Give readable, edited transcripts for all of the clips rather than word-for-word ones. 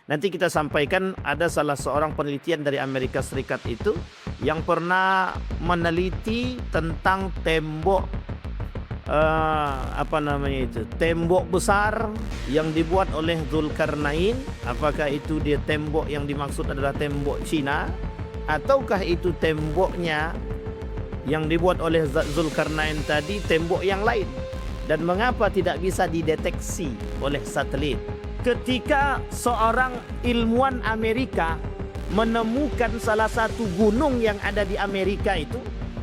Nanti kita sampaikan ada salah seorang penelitian dari Amerika Serikat itu yang pernah meneliti tentang tembok tembok besar yang dibuat oleh Zulkarnain. Apakah itu dia tembok yang dimaksud adalah tembok Cina, ataukah itu temboknya yang dibuat oleh Zulkarnain tadi tembok yang lain, dan mengapa tidak bisa dideteksi oleh satelit? Ketika seorang ilmuwan Amerika menemukan salah satu gunung yang ada di Amerika itu,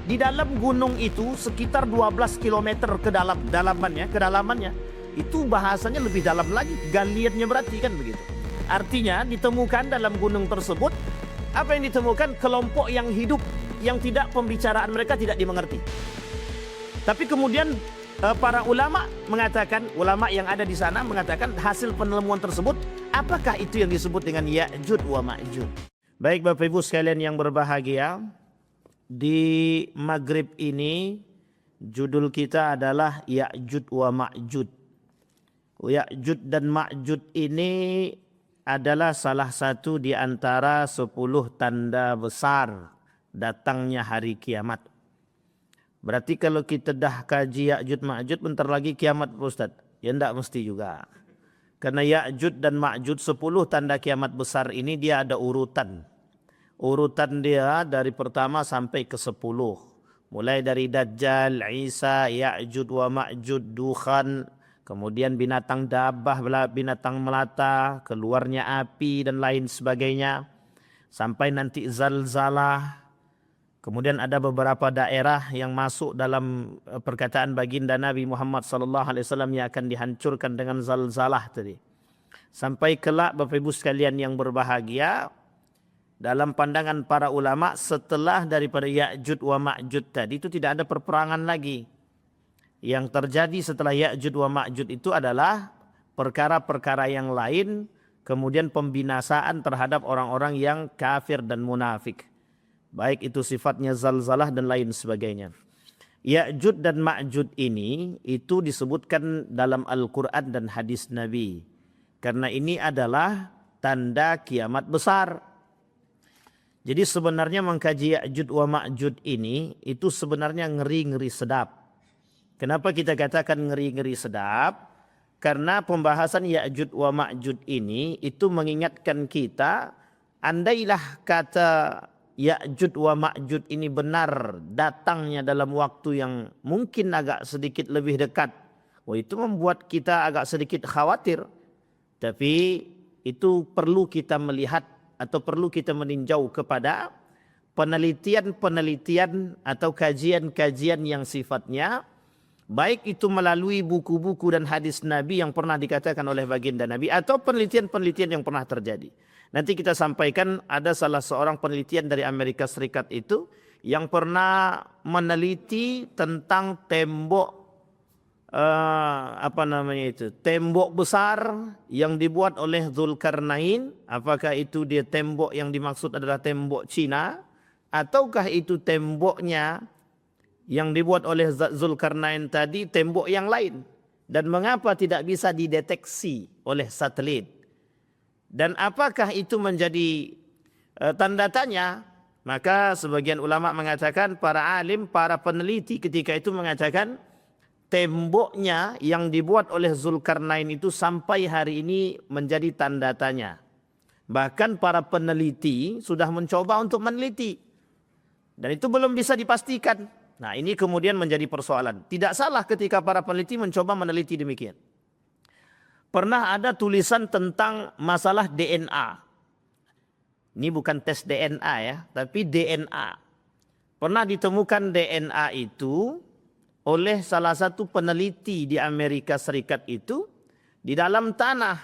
di dalam gunung itu sekitar 12 km kedalamannya itu bahasanya lebih dalam lagi, galiannya berarti kan begitu. Artinya ditemukan dalam gunung tersebut, apa yang ditemukan? Kelompok yang hidup yang tidak, pembicaraan mereka tidak dimengerti. Tapi kemudian para ulama mengatakan, ulama yang ada di sana mengatakan hasil penemuan tersebut, apakah itu yang disebut dengan Ya'jud wa Ma'jud? Baik Bapak Ibu sekalian yang berbahagia, di Maghrib ini judul kita adalah Ya'jud wa Ma'jud. Ya'jud dan Ma'jud ini adalah salah satu di antara 10 tanda besar datangnya hari kiamat. Berarti kalau kita dah kaji Ya'jud Ma'jud, bentar lagi kiamat Pak Ustaz. Ya enggak mesti juga. Karena Ya'jud dan Ma'jud 10 tanda kiamat besar ini dia ada urutan. Urutan dia dari pertama sampai ke 10. Mulai dari Dajjal, Isa, Ya'jud wa Ma'jud, Dukhan, kemudian binatang dabah, binatang melata, keluarnya api dan lain sebagainya. Sampai nanti zalzalah. Kemudian ada beberapa daerah yang masuk dalam perkataan baginda Nabi Muhammad SAW yang akan dihancurkan dengan zalzalah tadi. Sampai kelak Bapak Ibu sekalian yang berbahagia, dalam pandangan para ulama setelah daripada Ya'jud wa Ma'jud tadi itu tidak ada perperangan lagi. Yang terjadi setelah Ya'jud wa Ma'jud itu adalah perkara-perkara yang lain, kemudian pembinasaan terhadap orang-orang yang kafir dan munafik. Baik itu sifatnya zalzalah dan lain sebagainya. Ya'jud dan Ma'jud ini itu disebutkan dalam Al-Quran dan hadis Nabi. Karena ini adalah tanda kiamat besar. Jadi sebenarnya mengkaji Ya'jud wa Ma'jud ini itu sebenarnya ngeri-ngeri sedap. Kenapa kita katakan ngeri-ngeri sedap? Karena pembahasan Ya'jud wa Ma'jud ini itu mengingatkan kita, andailah kata Ya'jud wa Ma'jud ini benar datangnya dalam waktu yang mungkin agak sedikit lebih dekat, itu membuat kita agak sedikit khawatir. Tapi itu perlu kita melihat atau perlu kita meninjau kepada penelitian-penelitian atau kajian-kajian yang sifatnya baik itu melalui buku-buku dan hadis Nabi yang pernah dikatakan oleh baginda Nabi, atau penelitian-penelitian yang pernah terjadi. Nanti kita sampaikan ada salah seorang penelitian dari Amerika Serikat itu yang pernah meneliti tentang tembok tembok besar yang dibuat oleh Zulkarnain. Apakah itu dia tembok yang dimaksud adalah tembok Cina, ataukah itu temboknya yang dibuat oleh Zulkarnain tadi tembok yang lain, dan mengapa tidak bisa dideteksi oleh satelit? Dan apakah itu menjadi tanda tanya? Maka sebagian ulama mengatakan, para alim, para peneliti ketika itu mengatakan temboknya yang dibuat oleh Zulkarnain itu sampai hari ini menjadi tanda tanya. Bahkan para peneliti sudah mencoba untuk meneliti dan itu belum bisa dipastikan. Nah, ini kemudian menjadi persoalan. Tidak salah ketika para peneliti mencoba meneliti demikian. Pernah ada tulisan tentang masalah DNA. Ini bukan tes DNA ya, tapi DNA. Pernah ditemukan DNA itu oleh salah satu peneliti di Amerika Serikat itu di dalam tanah.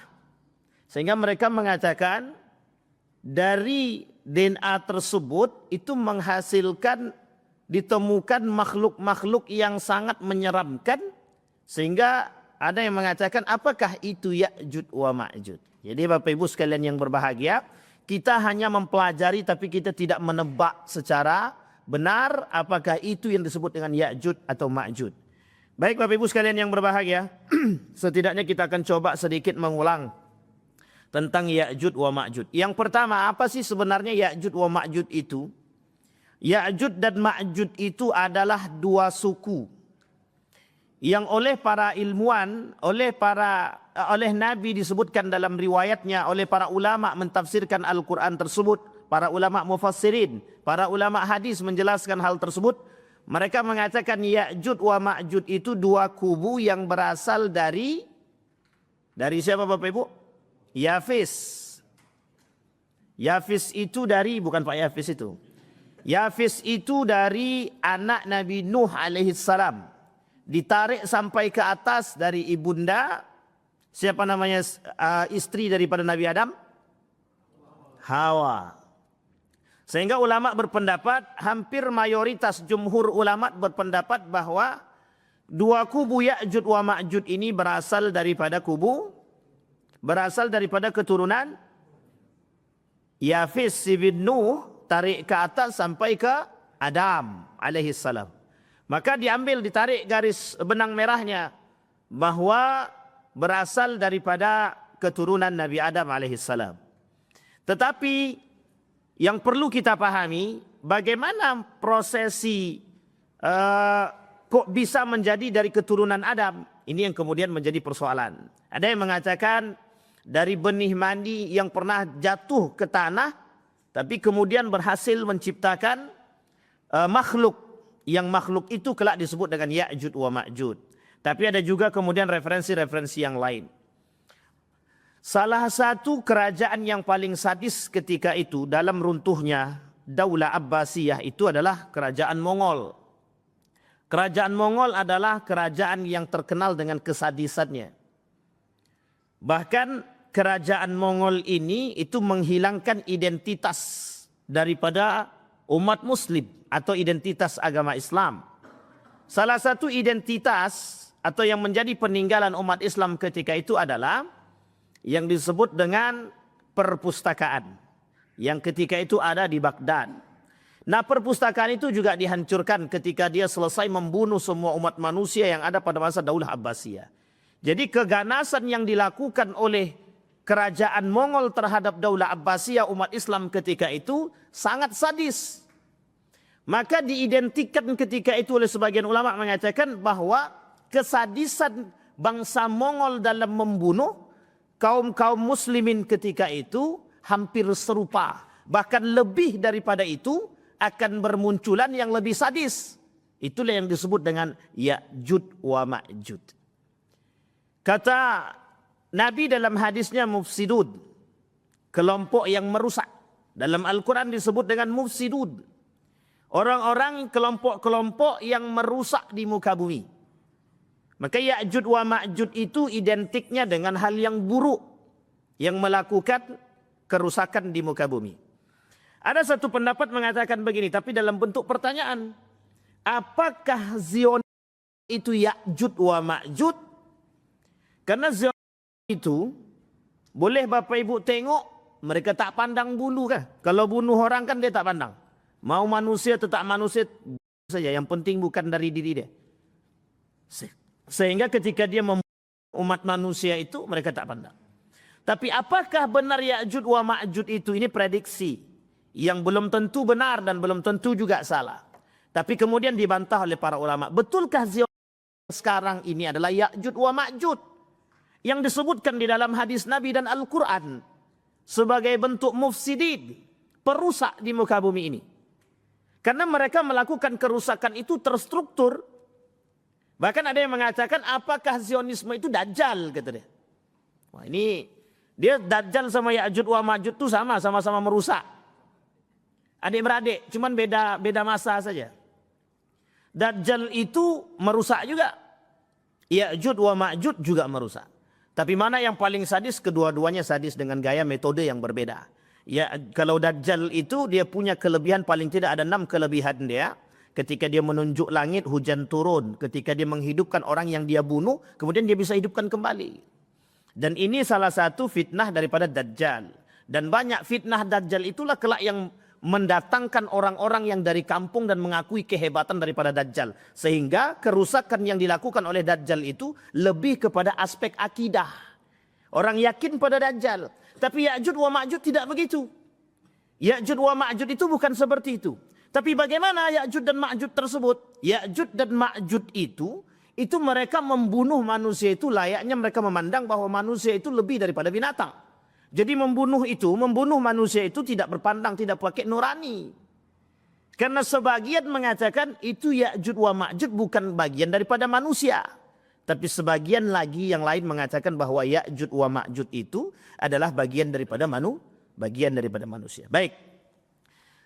Sehingga mereka mengatakan dari DNA tersebut itu menghasilkan, ditemukan makhluk-makhluk yang sangat menyeramkan, sehingga ada yang mengatakan apakah itu Ya'jud wa Ma'jud. Jadi Bapak Ibu sekalian yang berbahagia, kita hanya mempelajari tapi kita tidak menebak secara benar apakah itu yang disebut dengan Ya'jud atau Ma'jud. Baik Bapak Ibu sekalian yang berbahagia, setidaknya kita akan coba sedikit mengulang tentang Ya'jud wa Ma'jud. Yang pertama, apa sih sebenarnya Ya'jud wa Ma'jud itu? Ya'jud dan Ma'jud itu adalah dua suku yang oleh para ilmuwan, oleh Nabi disebutkan dalam riwayatnya, oleh para ulama mentafsirkan Al-Quran tersebut, para ulama mufassirin, para ulama hadis menjelaskan hal tersebut. Mereka mengatakan Ya'jud wa Ma'jud itu dua kubu yang berasal dari siapa Bapak Ibu? Yafis. Yafis itu dari, bukan Pak Yafis itu. Yafis itu dari anak Nabi Nuh alaihissalam. Ditarik sampai ke atas dari ibunda, siapa namanya istri daripada Nabi Adam? Hawa. Sehingga ulama berpendapat, hampir mayoritas jumhur ulama berpendapat bahwa dua kubu Ya'jud wa Ma'jud ini berasal daripada keturunan Yafis bin Nuh, tarik ke atas sampai ke Adam alaihissalam. Maka ditarik garis benang merahnya bahwa berasal daripada keturunan Nabi Adam alaihissalam. Tetapi yang perlu kita pahami, bagaimana prosesi kok bisa menjadi dari keturunan Adam? Ini yang kemudian menjadi persoalan. Ada yang mengatakan dari benih mani yang pernah jatuh ke tanah, tapi kemudian berhasil menciptakan makhluk. Yang makhluk itu kelak disebut dengan Ya'jud wa Ma'jud. Tapi ada juga kemudian referensi-referensi yang lain. Salah satu kerajaan yang paling sadis ketika itu dalam runtuhnya Daulah Abbasiyah itu adalah kerajaan Mongol. Kerajaan Mongol adalah kerajaan yang terkenal dengan kesadisannya. Bahkan kerajaan Mongol ini itu menghilangkan identitas daripada umat Muslim atau identitas agama Islam. Salah satu identitas atau yang menjadi peninggalan umat Islam ketika itu adalah yang disebut dengan perpustakaan, yang ketika itu ada di Baghdad. Nah, perpustakaan itu juga dihancurkan ketika dia selesai membunuh semua umat manusia yang ada pada masa Daulah Abbasiyah. Jadi keganasan yang dilakukan oleh kerajaan Mongol terhadap Daulah Abbasiyah umat Islam ketika itu sangat sadis. Maka diidentikan ketika itu oleh sebagian ulama mengatakan bahwa kesadisan bangsa Mongol dalam membunuh kaum-kaum muslimin ketika itu hampir serupa. Bahkan lebih daripada itu akan bermunculan yang lebih sadis. Itulah yang disebut dengan Ya'jud wa Ma'jud. Kata Nabi dalam hadisnya mufsidud, kelompok yang merusak. Dalam Al-Quran disebut dengan mufsidud. Orang-orang kelompok-kelompok yang merusak di muka bumi. Maka Ya'jud wa Ma'jud itu identiknya dengan hal yang buruk, yang melakukan kerusakan di muka bumi. Ada satu pendapat mengatakan begini, tapi dalam bentuk pertanyaan. Apakah Zionis itu Ya'jud wa Ma'jud? Karena Zionis itu, boleh Bapak Ibu tengok, mereka tak pandang bulu kan. Kalau bunuh orang kan dia tak pandang. Mau manusia tetap manusia saja. Yang penting bukan dari diri dia. Sehingga ketika dia membunuh umat manusia itu mereka tak pandang. Tapi apakah benar Ya'jud wa Ma'jud itu? Ini prediksi yang belum tentu benar dan belum tentu juga salah. Tapi kemudian dibantah oleh para ulama. Betulkah Zionis sekarang ini adalah Ya'jud wa Ma'jud yang disebutkan di dalam hadis Nabi dan Al-Quran sebagai bentuk mufsidin, perusak di muka bumi ini? Karena mereka melakukan kerusakan itu terstruktur. Bahkan ada yang mengatakan apakah Zionisme itu Dajjal, kata dia. Wah, ini dia Dajjal sama Ya'jud wa Ma'jud itu sama-sama merusak. Adik-beradik, cuman beda masa saja. Dajjal itu merusak juga. Ya'jud wa Ma'jud juga merusak. Tapi mana yang paling sadis? Kedua-duanya sadis dengan gaya metode yang berbeda. Ya, kalau Dajjal itu dia punya kelebihan, paling tidak ada 6 kelebihan dia. Ketika dia menunjuk langit, hujan turun. Ketika dia menghidupkan orang yang dia bunuh, kemudian dia bisa hidupkan kembali. Dan ini salah satu fitnah daripada Dajjal. Dan banyak fitnah Dajjal itulah kelak yang mendatangkan orang-orang yang dari kampung dan mengakui kehebatan daripada Dajjal. Sehingga kerusakan yang dilakukan oleh Dajjal itu lebih kepada aspek akidah. Orang yakin pada Dajjal. Tapi Ya'juj wa Ma'juj tidak begitu. Ya'juj wa Ma'juj itu bukan seperti itu. Tapi bagaimana Ya'juj dan Ma'juj tersebut? Ya'juj dan Ma'juj itu mereka membunuh manusia itu layaknya mereka memandang bahwa manusia itu lebih daripada binatang. Jadi membunuh manusia itu tidak berpandang, tidak pakai nurani. Karena sebagian mengatakan itu Ya'juj wa Ma'juj bukan bagian daripada manusia. Tapi sebagian lagi yang lain mengatakan bahwa Ya'juj wa Ma'juj itu adalah bagian daripada manusia. Baik.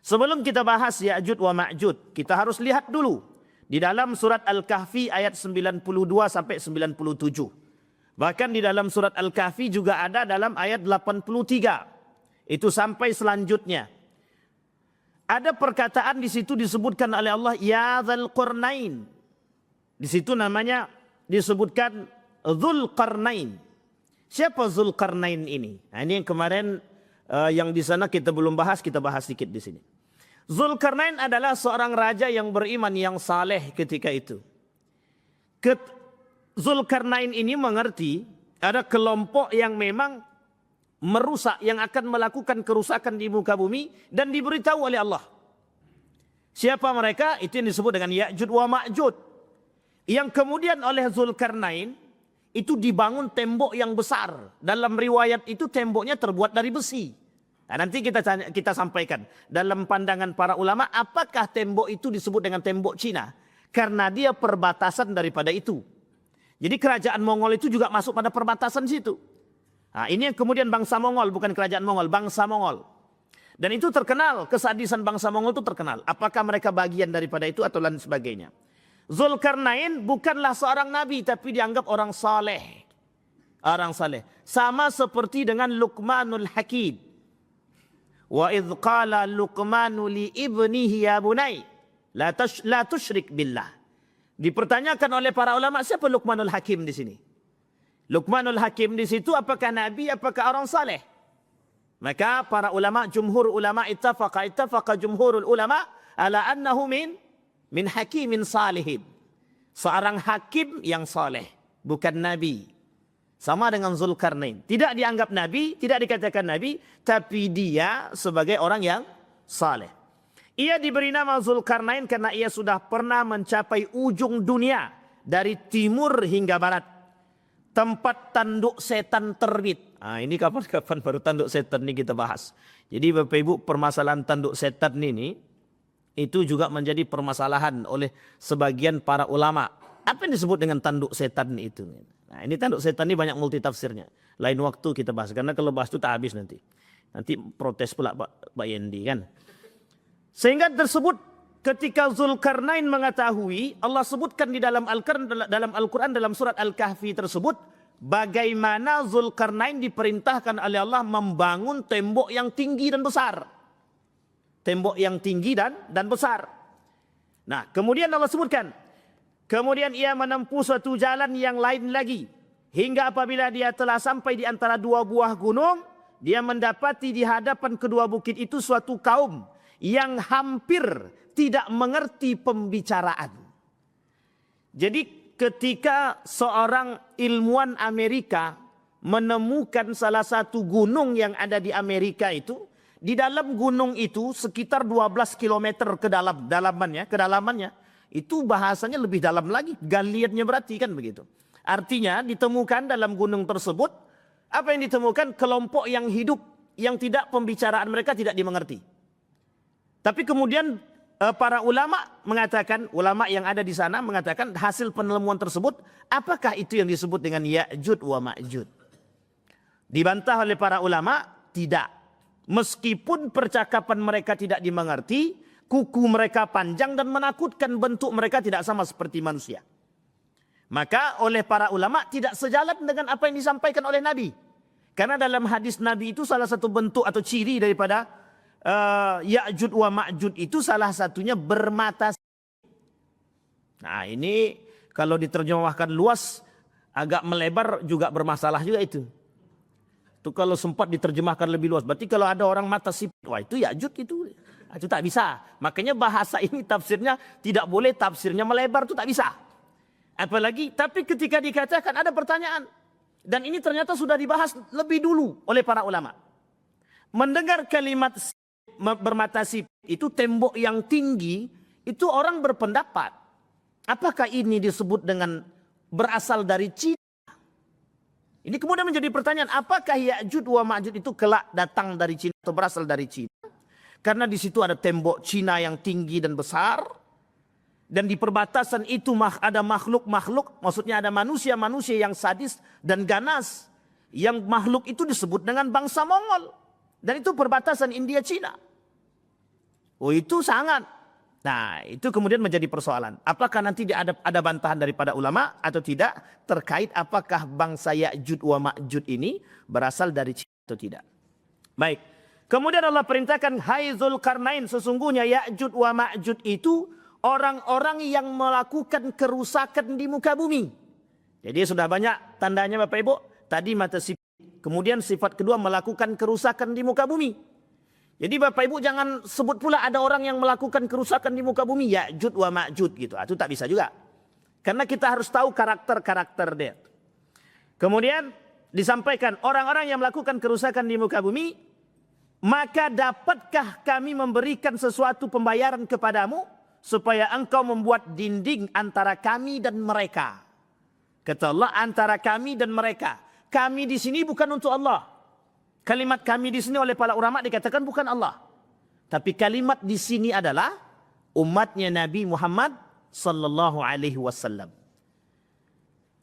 Sebelum kita bahas Ya'juj wa Ma'juj, kita harus lihat dulu di dalam surat Al-Kahfi ayat 92 sampai 97. Bahkan di dalam surat Al-Kahfi juga ada dalam ayat 83. Itu sampai selanjutnya. Ada perkataan di situ disebutkan oleh Allah, ya Dzul Qarnain. Di situ namanya disebutkan Dzul Qarnain. Siapa Dzul Qarnain ini? Nah, ini yang kemarin yang di sana kita belum bahas, kita bahas sedikit di sini. Dzulkarnain adalah seorang raja yang beriman yang saleh ketika itu. Dzulkarnain ini mengerti ada kelompok yang memang merusak, yang akan melakukan kerusakan di muka bumi dan diberitahu oleh Allah. Siapa mereka? Itu yang disebut dengan Ya'juj wa Ma'juj. Yang kemudian oleh Dzulkarnain itu dibangun tembok yang besar. Dalam riwayat itu temboknya terbuat dari besi. Nah, nanti kita sampaikan dalam pandangan para ulama apakah tembok itu disebut dengan tembok Cina karena dia perbatasan daripada itu. Jadi kerajaan Mongol itu juga masuk pada perbatasan situ. Nah, ini yang kemudian bangsa Mongol, bukan kerajaan Mongol, bangsa Mongol. Dan itu terkenal, kesadisan bangsa Mongol itu terkenal. Apakah mereka bagian daripada itu atau lain sebagainya. Dzulkarnain bukanlah seorang nabi tapi dianggap orang saleh. Orang saleh. Sama seperti dengan Luqmanul Hakim. Wa idh qala Luqmanu li ibnihi ya bunai la tusyrik billah. Dipertanyakan oleh para ulama siapa Luqmanul Hakim di sini? Luqmanul Hakim di situ apakah nabi, apakah orang saleh? Maka para ulama, jumhur ulama ittafaqa jumhurul ulama ala annahu min hakimin salihin. Seorang hakim yang saleh, bukan nabi. Sama dengan Dzulkarnain. Tidak dianggap nabi, tidak dikatakan nabi, tapi dia sebagai orang yang saleh. Ia diberi nama Dzulkarnain karena ia sudah pernah mencapai ujung dunia dari timur hingga barat. Tempat tanduk setan terbit. Nah, ini kapan baru tanduk setan ini kita bahas. Jadi Bapak Ibu, permasalahan tanduk setan ini itu juga menjadi permasalahan oleh sebagian para ulama. Apa yang disebut dengan tanduk setan itu? Nah, ini tanduk setan ini banyak multi tafsirnya. Lain waktu kita bahas karena kalau bahas itu tak habis nanti. Nanti protes pula Pak Yendi kan. Sehingga tersebut ketika Dzulkarnain mengetahui, Allah sebutkan di dalam Al-Quran dalam surat Al-Kahfi tersebut bagaimana Dzulkarnain diperintahkan oleh Allah membangun tembok yang tinggi dan besar. Tembok yang tinggi dan besar. Nah, kemudian Allah sebutkan, kemudian ia menempuh suatu jalan yang lain lagi. Hingga apabila dia telah sampai di antara dua buah gunung, dia mendapati di hadapan kedua bukit itu suatu kaum yang hampir tidak mengerti pembicaraan. Jadi ketika seorang ilmuwan Amerika menemukan salah satu gunung yang ada di Amerika itu, di dalam gunung itu sekitar 12 km kedalamannya, itu bahasanya lebih dalam lagi, galiannya berarti kan begitu. Artinya ditemukan dalam gunung tersebut, apa yang ditemukan? Kelompok yang hidup, yang tidak pembicaraan mereka tidak dimengerti. Tapi kemudian para ulama mengatakan, ulama yang ada di sana mengatakan hasil penemuan tersebut, apakah itu yang disebut dengan Ya'juj wa Ma'juj? Dibantah oleh para ulama, tidak. Meskipun percakapan mereka tidak dimengerti, kuku mereka panjang dan menakutkan, bentuk mereka tidak sama seperti manusia. Maka oleh para ulama tidak sejalan dengan apa yang disampaikan oleh Nabi. Karena dalam hadis Nabi itu salah satu bentuk atau ciri daripada Ya'juj wa Ma'juj itu salah satunya bermata. Nah, ini kalau diterjemahkan luas agak melebar juga bermasalah juga itu. Itu kalau sempat diterjemahkan lebih luas. Berarti kalau ada orang mata sipit, wah itu Ya'juj itu. Itu tak bisa. Makanya bahasa ini tafsirnya tidak boleh tafsirnya melebar, itu tak bisa. Apalagi, tapi ketika dikatakan ada pertanyaan. Dan ini ternyata sudah dibahas lebih dulu oleh para ulama. Mendengar kalimat bermata sipit itu tembok yang tinggi, itu orang berpendapat, apakah ini disebut dengan berasal dari Cina? Ini kemudian menjadi pertanyaan, apakah Ya'juj wa Ma'juj itu kelak datang dari Cina atau berasal dari Cina? Karena di situ ada tembok Cina yang tinggi dan besar, dan di perbatasan itu ada makhluk-makhluk, maksudnya ada manusia-manusia yang sadis dan ganas. Yang makhluk itu disebut dengan bangsa Mongol. Dan itu perbatasan India-Cina. Oh, itu sangat. Nah, itu kemudian menjadi persoalan. Apakah nanti ada bantahan daripada ulama atau tidak terkait apakah bangsa Ya'juj wa Ma'juj ini berasal dari Cina atau tidak. Baik. Kemudian Allah perintahkan, hai Dzulkarnain, sesungguhnya Ya'juj wa Ma'juj itu orang-orang yang melakukan kerusakan di muka bumi. Jadi sudah banyak tandanya Bapak Ibu. Tadi mata sipit. Kemudian sifat kedua melakukan kerusakan di muka bumi. Jadi Bapak Ibu jangan sebut pula ada orang yang melakukan kerusakan di muka bumi. Ya'juj wa Ma'juj gitu. Itu tak bisa juga. Karena kita harus tahu karakter-karakter dia. Kemudian disampaikan orang-orang yang melakukan kerusakan di muka bumi. Maka dapatkah kami memberikan sesuatu pembayaran kepadamu. Supaya engkau membuat dinding antara kami dan mereka. Kata Allah, antara kami dan mereka. Kami di sini bukan untuk Allah. Kalimat kami di sini oleh para ulama dikatakan bukan Allah. Tapi kalimat di sini adalah umatnya Nabi Muhammad sallallahu alaihi wasallam.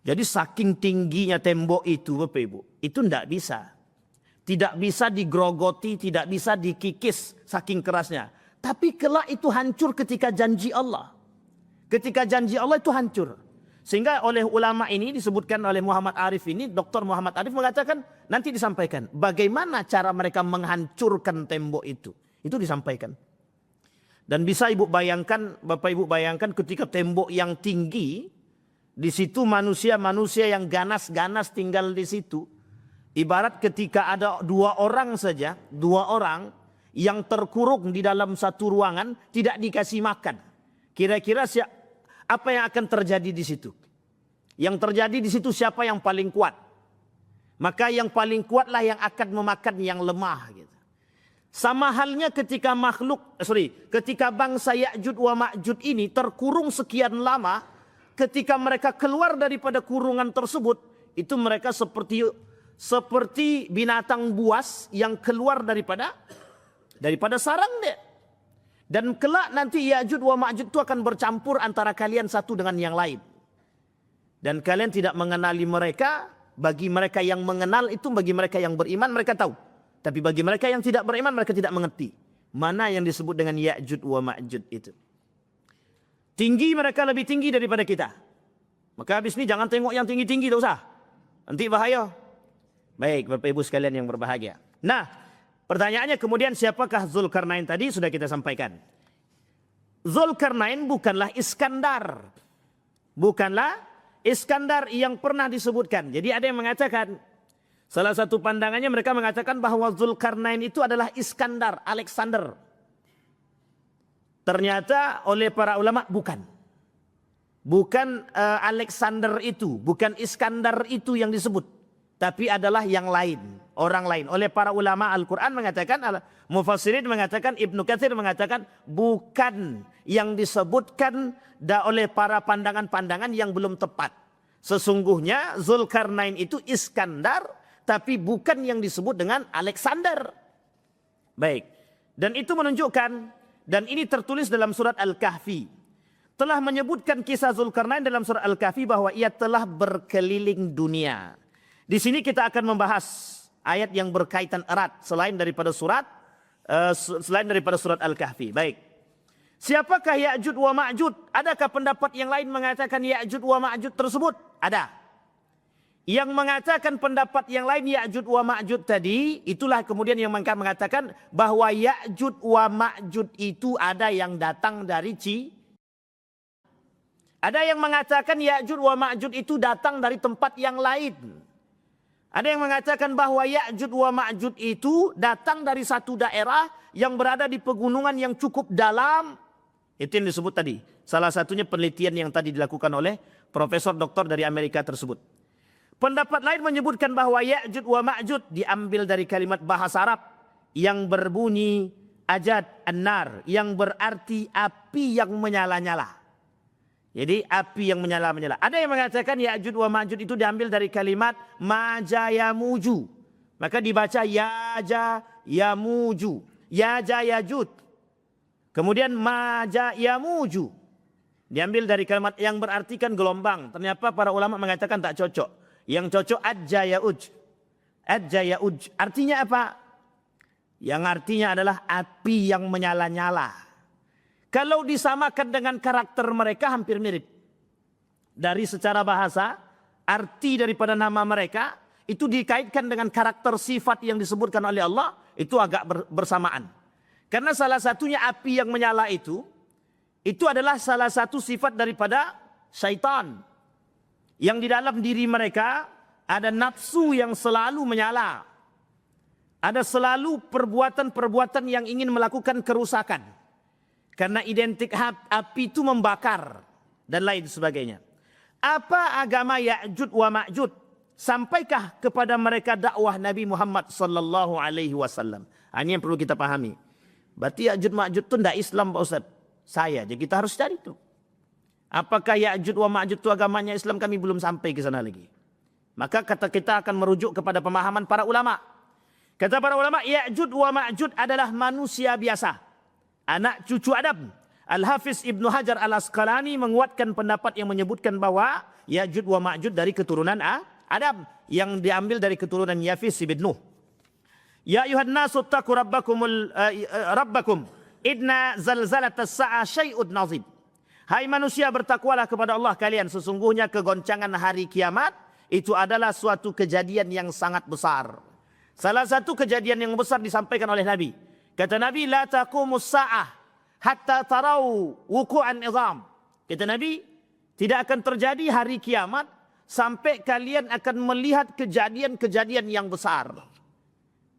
Jadi saking tingginya tembok itu Bapak Ibu, itu tidak bisa. Tidak bisa digrogoti, tidak bisa dikikis saking kerasnya. Tapi kelak itu hancur ketika janji Allah. Ketika janji Allah itu hancur. Sehingga oleh ulama ini disebutkan oleh Muhammad Arif ini, Dr. Muhammad Arif mengatakan, nanti disampaikan bagaimana cara mereka menghancurkan tembok itu. Itu disampaikan. Dan bisa Ibu bayangkan, Bapak Ibu bayangkan ketika tembok yang tinggi, di situ manusia-manusia yang ganas-ganas tinggal di situ. Ibarat ketika ada dua orang saja, dua orang yang terkurung di dalam satu ruangan, tidak dikasih makan. Kira-kira apa yang akan terjadi di situ? Yang terjadi di situ siapa yang paling kuat? Maka yang paling kuatlah yang akan memakan yang lemah. Gitu. Sama halnya ketika ketika bangsa Ya'juj wa Ma'juj ini terkurung sekian lama, ketika mereka keluar daripada kurungan tersebut, itu mereka seperti binatang buas yang keluar daripada sarang dia. Dan kelak nanti Ya'juj wa Ma'juj itu akan bercampur antara kalian satu dengan yang lain. Dan kalian tidak mengenali mereka. Bagi mereka yang mengenal itu, bagi mereka yang beriman mereka tahu. Tapi bagi mereka yang tidak beriman mereka tidak mengerti. Mana yang disebut dengan Ya'juj wa Ma'juj itu. Tinggi mereka lebih tinggi daripada kita. Maka habis ini jangan tengok yang tinggi-tinggi, tak usah. Nanti bahaya. Baik Bapak Ibu sekalian yang berbahagia. Nah, pertanyaannya kemudian siapakah Dzulkarnain tadi sudah kita sampaikan. Dzulkarnain bukanlah Iskandar. Bukanlah Iskandar yang pernah disebutkan. Jadi ada yang mengatakan, salah satu pandangannya mereka mengatakan bahwa Dzulkarnain itu adalah Iskandar, Alexander. Ternyata oleh para ulama bukan. Bukan Alexander itu, bukan Iskandar itu yang disebut. Tapi adalah yang lain, orang lain. Oleh para ulama Al-Quran mengatakan, Mufassirin mengatakan, Ibnu Katsir mengatakan, bukan yang disebutkan oleh para pandangan-pandangan yang belum tepat. Sesungguhnya Dzulkarnain itu Iskandar, tapi bukan yang disebut dengan Alexander. Baik, dan itu menunjukkan, dan ini tertulis dalam surat Al-Kahfi. Telah menyebutkan kisah Dzulkarnain dalam surat Al-Kahfi bahwa ia telah berkeliling dunia. Di sini kita akan membahas ayat yang berkaitan erat selain daripada surat Al-Kahfi. Baik. Siapakah Ya'juj wa Ma'juj? Adakah pendapat yang lain mengatakan Ya'juj wa Ma'juj tersebut? Ada. Yang mengatakan pendapat yang lain Ya'juj wa Ma'juj tadi, itulah kemudian yang mengatakan bahwa Ya'juj wa Ma'juj itu ada yang datang dari Ada yang mengatakan Ya'juj wa Ma'juj itu datang dari tempat yang lain. Ada yang mengatakan bahwa Ya'juj wa Ma'juj itu datang dari satu daerah yang berada di pegunungan yang cukup dalam. Itu yang disebut tadi. Salah satunya penelitian yang tadi dilakukan oleh Profesor Doktor dari Amerika tersebut. Pendapat lain menyebutkan bahwa Ya'jud wa Ma'jud diambil dari kalimat bahasa Arab yang berbunyi ajad an-nar, yang berarti api yang menyala-nyala. Jadi api yang menyala-nyala. Ada yang mengatakan Ya'jud wa Ma'jud itu diambil dari kalimat maja yamuju. Maka dibaca yaja yamuju, yaja yajud. Kemudian maja yamuju diambil dari kalimat yang berartikan gelombang. Ternyata para ulama mengatakan tak cocok. Yang cocok adja yauj. Adja yauj. Artinya apa? Yang artinya adalah api yang menyala-nyala. Kalau disamakan dengan karakter mereka hampir mirip. Dari secara bahasa, arti daripada nama mereka itu dikaitkan dengan karakter sifat yang disebutkan oleh Allah, itu agak bersamaan. Karena salah satunya api yang menyala itu adalah salah satu sifat daripada syaitan. Yang di dalam diri mereka ada nafsu yang selalu menyala. Ada selalu perbuatan-perbuatan yang ingin melakukan kerusakan. Karena identik api itu membakar dan lain sebagainya. Apa agama Ya'jud wa Ma'jud? Sampaikah kepada mereka dakwah Nabi Muhammad sallallahu alaihi wasallam? Ini yang perlu kita pahami. Berarti Ya'jud Ma'jud itu tidak Islam Pak Ustaz. Saya, jadi kita harus cari itu. Apakah Ya'jud wa Ma'jud itu agamanya Islam? Kami belum sampai ke sana lagi. Maka kata kita akan merujuk kepada pemahaman para ulama. Kata para ulama, Ya'jud wa Ma'jud adalah manusia biasa. Anak cucu Adam. Al-Hafiz Ibnu Hajar Al-Asqalani menguatkan pendapat yang menyebutkan bahwa Ya'jud wa Ma'jud dari keturunan Adam. Yang diambil dari keturunan Yafis ibn Nuh. Ya ayuhan nasu taqu rabbakum. Idna zalzalatas sa'a syai'ud nazib. Hai manusia, bertakwalah kepada Allah kalian. Sesungguhnya kegoncangan hari kiamat itu adalah suatu kejadian yang sangat besar. Salah satu kejadian yang besar disampaikan oleh Nabi. Kata Nabi, la taqumus sa'ah hatta tarau wuku'an izam. Kata Nabi, tidak akan terjadi hari kiamat sampai kalian akan melihat kejadian-kejadian yang besar.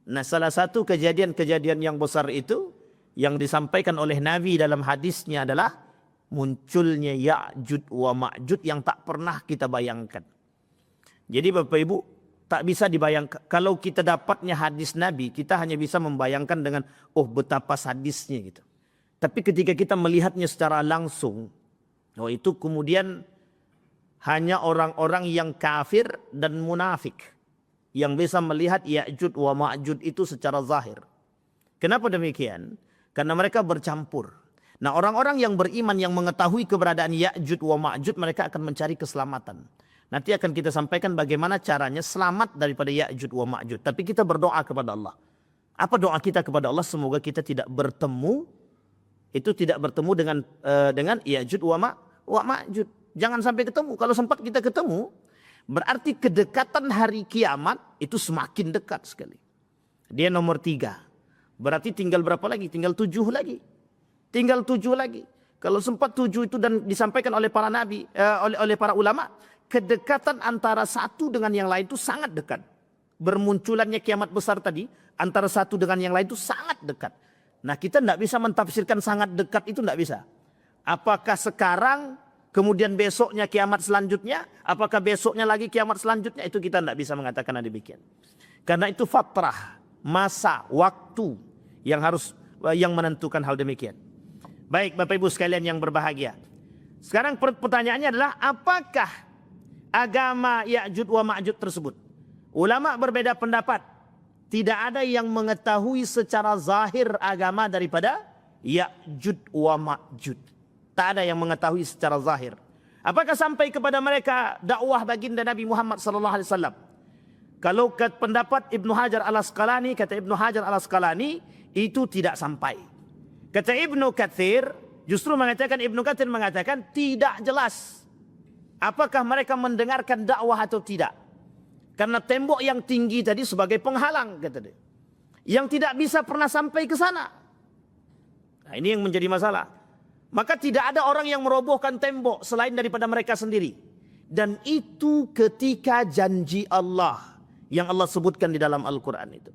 Nah, salah satu kejadian-kejadian yang besar itu yang disampaikan oleh Nabi dalam hadisnya adalah munculnya Ya'jud wa Ma'jud yang tak pernah kita bayangkan. Jadi Bapak Ibu, tak bisa dibayangkan. Kalau kita dapatnya hadis Nabi, kita hanya bisa membayangkan dengan, oh betapa sadisnya gitu. Tapi ketika kita melihatnya secara langsung, oh itu kemudian hanya orang-orang yang kafir dan munafik yang bisa melihat Ya'jud wa Ma'jud itu secara zahir. Kenapa demikian? Karena mereka bercampur. Nah, orang-orang yang beriman yang mengetahui keberadaan Ya'jud wa Ma'jud, mereka akan mencari keselamatan. Nanti akan kita sampaikan bagaimana caranya selamat daripada Ya'jud wa Ma'jud. Tapi kita berdoa kepada Allah. Apa doa kita kepada Allah? Semoga kita tidak bertemu dengan Ya'jud wa Ma'jud. Jangan sampai ketemu. Kalau sempat kita ketemu, berarti kedekatan hari kiamat itu semakin dekat sekali. Dia nomor 3. Berarti tinggal berapa lagi? Tinggal 7 lagi. Tinggal 7 lagi. Kalau sempat 7 itu dan disampaikan oleh para nabi, oleh para ulama, kedekatan antara satu dengan yang lain itu sangat dekat. Bermunculannya kiamat besar tadi, antara satu dengan yang lain itu sangat dekat. Nah, kita tidak bisa mentafsirkan sangat dekat itu, tidak bisa. Apakah sekarang, kemudian besoknya kiamat selanjutnya, apakah besoknya lagi kiamat selanjutnya, itu kita tidak bisa mengatakan demikian. Karena itu fatrah, masa, waktu yang menentukan hal demikian. Baik Bapak Ibu sekalian yang berbahagia. Sekarang pertanyaannya adalah, apakah agama Ya'jud wa Ma'jud tersebut? Ulama berbeda pendapat. Tidak ada yang mengetahui secara zahir agama daripada Ya'jud wa Ma'jud. Tak ada yang mengetahui secara zahir. Apakah sampai kepada mereka dakwah baginda Nabi Muhammad SAW? Kalau pendapat Ibnu Hajar Al-Asqalani, kata Ibnu Hajar Al-Asqalani, itu tidak sampai. Kata Ibnu Katsir, justru Ibnu Katsir mengatakan tidak jelas apakah mereka mendengarkan dakwah atau tidak. Karena tembok yang tinggi tadi sebagai penghalang, kata dia, yang tidak bisa pernah sampai ke sana. Nah, ini yang menjadi masalah. Maka tidak ada orang yang merobohkan tembok selain daripada mereka sendiri. Dan itu ketika janji Allah yang Allah sebutkan di dalam Al-Quran itu.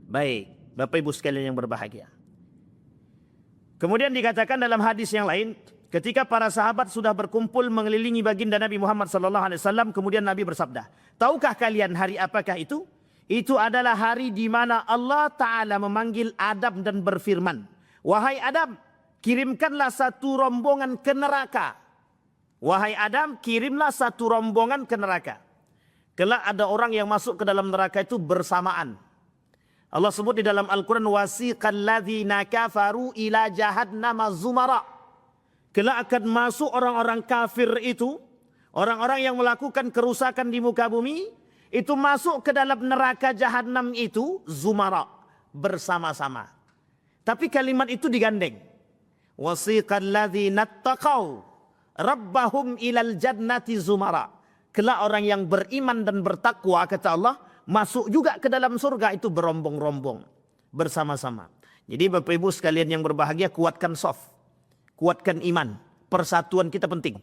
Baik, Bapak Ibu sekalian yang berbahagia. Kemudian dikatakan dalam hadis yang lain, Ketika para sahabat sudah berkumpul mengelilingi baginda Nabi Muhammad SAW, kemudian Nabi bersabda, tahukah kalian hari apakah itu? Itu adalah hari di mana Allah Ta'ala memanggil Adam dan berfirman, wahai Adam, kirimkanlah satu rombongan ke neraka. Wahai Adam, kirimlah satu rombongan ke neraka. Kelak ada orang yang masuk ke dalam neraka itu bersamaan. Allah sebut di dalam Al-Quran, wasiqal ladzina kafaru ila jahannama zumara. Kelak akan masuk orang-orang kafir itu, orang-orang yang melakukan kerusakan di muka bumi, itu masuk ke dalam neraka jahanam itu zumara, bersama-sama. Tapi kalimat itu digandeng. Wasiqal ladzina taqaw rabbahum ilal jannati zumara. Kelak orang yang beriman dan bertakwa, kata Allah, masuk juga ke dalam surga itu berombong-rombong, bersama-sama. Jadi Bapak Ibu sekalian yang berbahagia, kuatkan soft. Kuatkan iman, persatuan kita penting.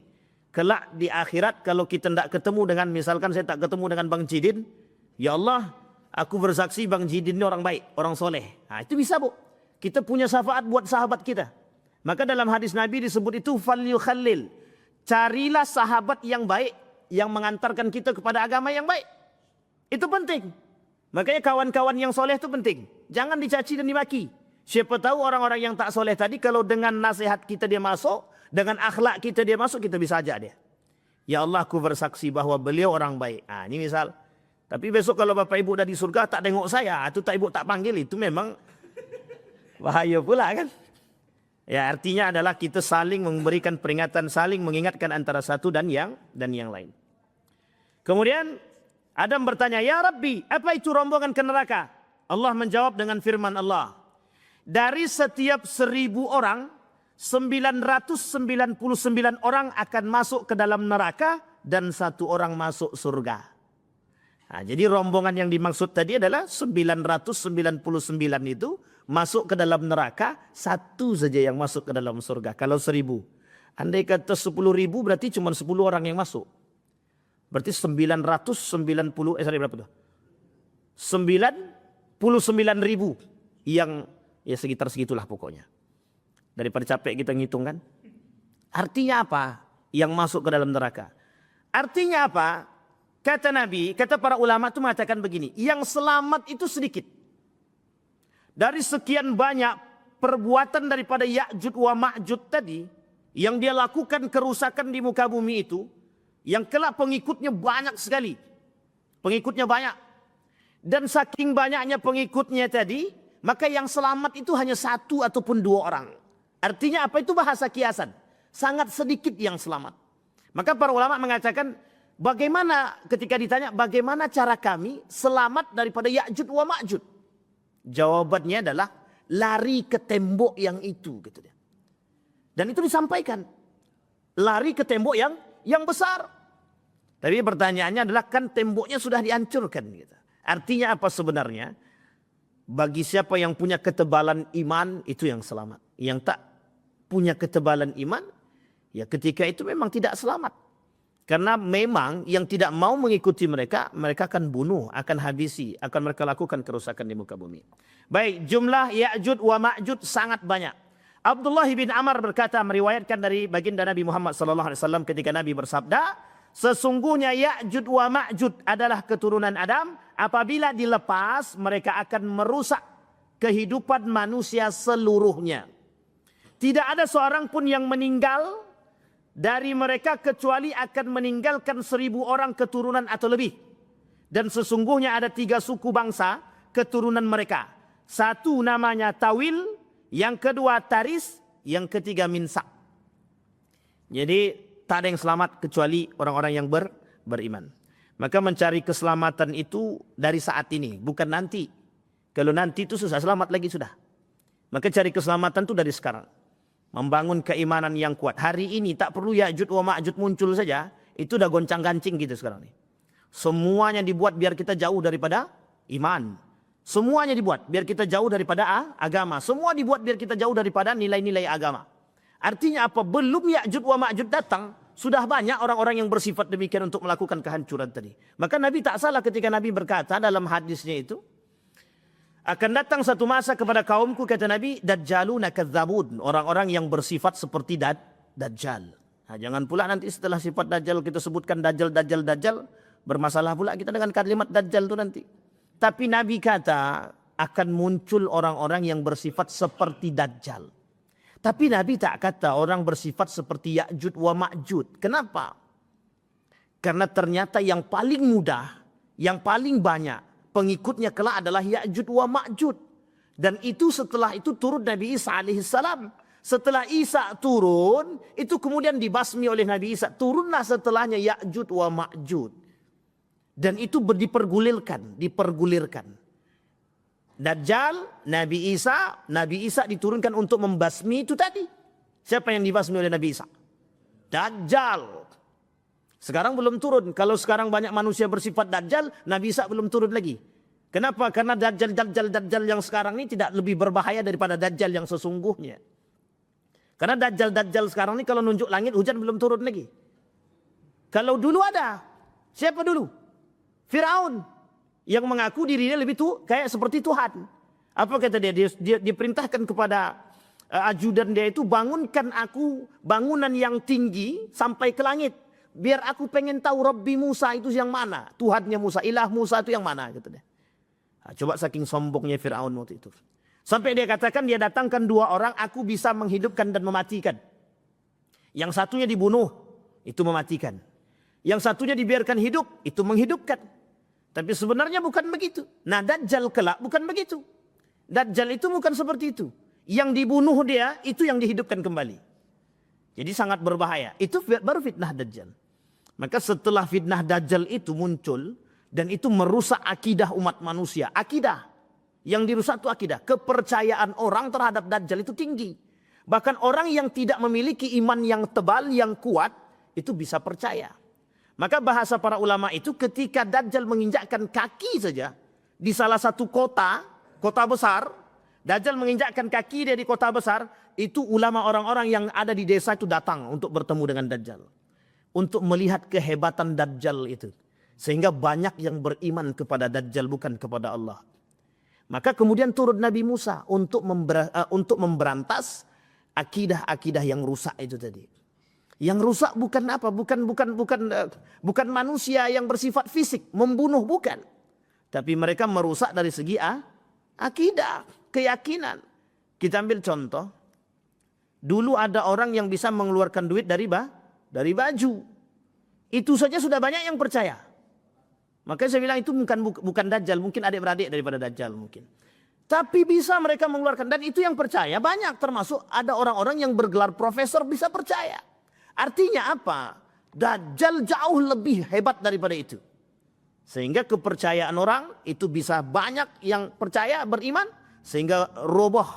Kelak di akhirat kalau kita tidak ketemu dengan, misalkan saya tak ketemu dengan Bang Jidin, ya Allah, aku bersaksi Bang Jidin ini orang baik, orang soleh. Nah, itu bisa Bu. Kita punya syafaat buat sahabat kita. Maka dalam hadis Nabi disebut itu falyukhallil. Carilah sahabat yang baik, yang mengantarkan kita kepada agama yang baik. Itu penting. Makanya kawan-kawan yang soleh itu penting. Jangan dicaci dan dimaki. Siapa tahu orang-orang yang tak soleh tadi, kalau dengan nasihat kita dia masuk, dengan akhlak kita dia masuk, kita bisa ajak dia. Ya Allah, aku bersaksi bahwa beliau orang baik. Nah, ini misal. Tapi besok kalau Bapak Ibu dah di surga tak tengok saya, itu tak Ibu tak panggil, itu memang bahaya pula kan. Ya, artinya adalah kita saling memberikan peringatan, saling mengingatkan antara satu dan yang lain. Kemudian Adam bertanya, ya Rabbi, apa itu rombongan ke neraka? Allah menjawab dengan firman Allah, dari setiap 1000 orang, 999 orang akan masuk ke dalam neraka dan 1 orang masuk surga. Nah, jadi rombongan yang dimaksud tadi adalah 999 itu masuk ke dalam neraka, 1 saja yang masuk ke dalam surga. Kalau 1000, andai kata 10.000 berarti cuma 10 orang yang masuk. Berarti 990, berapa tuh? 99.000 yang, ya sekitar segitulah pokoknya. Daripada capek kita ngitung kan. Artinya apa? Yang masuk ke dalam neraka. Artinya apa? Kata Nabi, kata para ulama itu mengatakan begini, yang selamat itu sedikit. Dari sekian banyak perbuatan daripada Ya'jud wa Ma'jud tadi, yang dia lakukan kerusakan di muka bumi itu, yang kelak pengikutnya banyak sekali. Pengikutnya banyak. Dan saking banyaknya pengikutnya tadi, maka yang selamat itu hanya 1 ataupun 2 orang. Artinya apa? Itu bahasa kiasan. Sangat sedikit yang selamat. Maka para ulama mengatakan, bagaimana ketika ditanya, bagaimana cara kami selamat daripada Ya'jud wa Ma'jud? Jawabannya adalah, lari ke tembok yang itu. Gitu dia. Dan itu disampaikan. Lari ke tembok yang besar. Tapi pertanyaannya adalah, kan temboknya sudah dihancurkan. Gitu. Artinya apa sebenarnya? Bagi siapa yang punya ketebalan iman, itu yang selamat. Yang tak punya ketebalan iman, ya ketika itu memang tidak selamat. Karena memang yang tidak mau mengikuti mereka, mereka akan bunuh, akan habisi, akan mereka lakukan kerusakan di muka bumi. Baik, jumlah Ya'jud wa Ma'jud sangat banyak. Abdullah bin Amr berkata, meriwayatkan dari baginda Nabi Muhammad SAW ketika Nabi bersabda, sesungguhnya Ya'jud wa Ma'jud adalah keturunan Adam. Apabila dilepas, mereka akan merusak kehidupan manusia seluruhnya. Tidak ada seorang pun yang meninggal dari mereka kecuali akan meninggalkan 1000 orang keturunan atau lebih. Dan sesungguhnya ada 3 suku bangsa keturunan mereka. 1 namanya Tawil, yang kedua Taris, yang ketiga Minsak. Jadi tak ada yang selamat kecuali orang-orang yang beriman. Maka mencari keselamatan itu dari saat ini, bukan nanti. Kalau nanti itu susah, selamat lagi sudah. Maka cari keselamatan itu dari sekarang. Membangun keimanan yang kuat. Hari ini tak perlu Ya'jud wa Ma'jud muncul saja, itu udah goncang-gancing gitu sekarang nih. Semuanya dibuat biar kita jauh daripada iman. Semuanya dibuat biar kita jauh daripada agama. Semua dibuat biar kita jauh daripada nilai-nilai agama. Artinya apa? Belum Ya'jud wa Ma'jud datang, sudah banyak orang-orang yang bersifat demikian untuk melakukan kehancuran tadi. Maka Nabi tak salah ketika Nabi berkata dalam hadisnya itu, akan datang satu masa kepada kaumku, kata Nabi, Dajjaluna kadzabun, orang-orang yang bersifat seperti Dajjal. Nah, jangan pula nanti setelah sifat Dajjal kita sebutkan Dajjal, bermasalah pula kita dengan kalimat Dajjal itu nanti. Tapi Nabi kata akan muncul orang-orang yang bersifat seperti Dajjal. Tapi Nabi tak kata orang bersifat seperti Ya'jud wa Ma'jud. Kenapa? Karena ternyata yang paling mudah, yang paling banyak pengikutnya kelak adalah Ya'jud wa Ma'jud. Dan itu setelah itu turun Nabi Isa alaihissalam. Setelah Isa turun, itu kemudian dibasmi oleh Nabi Isa. Turunlah setelahnya Ya'jud wa Ma'jud. Dan itu dipergulirkan. Dajjal, Nabi Isa diturunkan untuk membasmi itu tadi. Siapa yang dibasmi oleh Nabi Isa? Dajjal. Sekarang belum turun. Kalau sekarang banyak manusia bersifat Dajjal, Nabi Isa belum turun lagi. Kenapa? Karena Dajjal yang sekarang ini tidak lebih berbahaya daripada Dajjal yang sesungguhnya. Karena Dajjal sekarang ini kalau nunjuk langit hujan belum turun lagi. Kalau dulu ada. Siapa dulu? Firaun yang mengaku dirinya lebih kayak seperti Tuhan. Apa kata dia? Dia diperintahkan kepada ajudan dia itu, bangunkan aku bangunan yang tinggi sampai ke langit. Biar aku pengen tahu Rabbi Musa itu yang mana. Tuhannya Musa, ilah Musa itu yang mana. Kata dia. Nah, coba saking sombongnya Firaun waktu itu. Sampai dia katakan dia datangkan 2 orang, aku bisa menghidupkan dan mematikan. Yang satunya dibunuh, itu mematikan. Yang satunya dibiarkan hidup, itu menghidupkan. Tapi sebenarnya bukan begitu. Nah, Dajjal kelak bukan begitu. Dajjal itu bukan seperti itu. Yang dibunuh dia, itu yang dihidupkan kembali. Jadi sangat berbahaya. Itu baru fitnah Dajjal. Maka setelah fitnah Dajjal itu muncul, dan itu merusak akidah umat manusia. Akidah. Yang dirusak itu akidah. Kepercayaan orang terhadap Dajjal itu tinggi. Bahkan orang yang tidak memiliki iman yang tebal, yang kuat, itu bisa percaya. Maka bahasa para ulama itu ketika Dajjal menginjakkan kaki saja di salah satu kota besar, Dajjal menginjakkan kaki dia di kota besar, itu ulama orang-orang yang ada di desa itu datang untuk bertemu dengan Dajjal. Untuk melihat kehebatan Dajjal itu. Sehingga banyak yang beriman kepada Dajjal bukan kepada Allah. Maka kemudian turun Nabi Musa untuk memberantas akidah-akidah yang rusak itu tadi. Yang rusak bukan apa? Bukan manusia yang bersifat fisik, membunuh bukan. Tapi mereka merusak dari segi akidah, keyakinan. Kita ambil contoh. Dulu ada orang yang bisa mengeluarkan duit dari baju. Itu saja sudah banyak yang percaya. Makanya saya bilang itu bukan Dajjal, mungkin adik-beradik daripada Dajjal mungkin. Tapi bisa mereka mengeluarkan, dan itu yang percaya banyak, termasuk ada orang-orang yang bergelar profesor bisa percaya. Artinya apa? Dajjal jauh lebih hebat daripada itu. Sehingga kepercayaan orang itu bisa banyak yang percaya, beriman. Sehingga roboh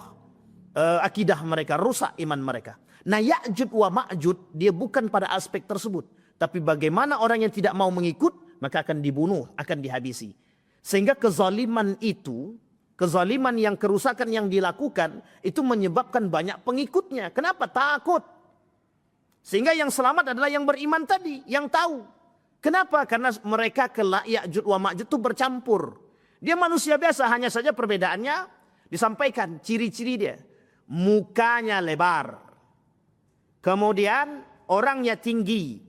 akidah mereka, rusak iman mereka. Nah, Ya'jud wa Ma'jud dia bukan pada aspek tersebut. Tapi bagaimana orang yang tidak mau mengikut, maka akan dibunuh, akan dihabisi. Sehingga kezaliman itu, kezaliman yang kerusakan yang dilakukan, itu menyebabkan banyak pengikutnya. Kenapa? Takut. Sehingga yang selamat adalah yang beriman tadi, yang tahu. Kenapa? Karena mereka kelak Ya'jud wa Ma'jud itu bercampur. Dia manusia biasa, hanya saja perbedaannya disampaikan ciri-ciri dia. Mukanya lebar. Kemudian orangnya tinggi.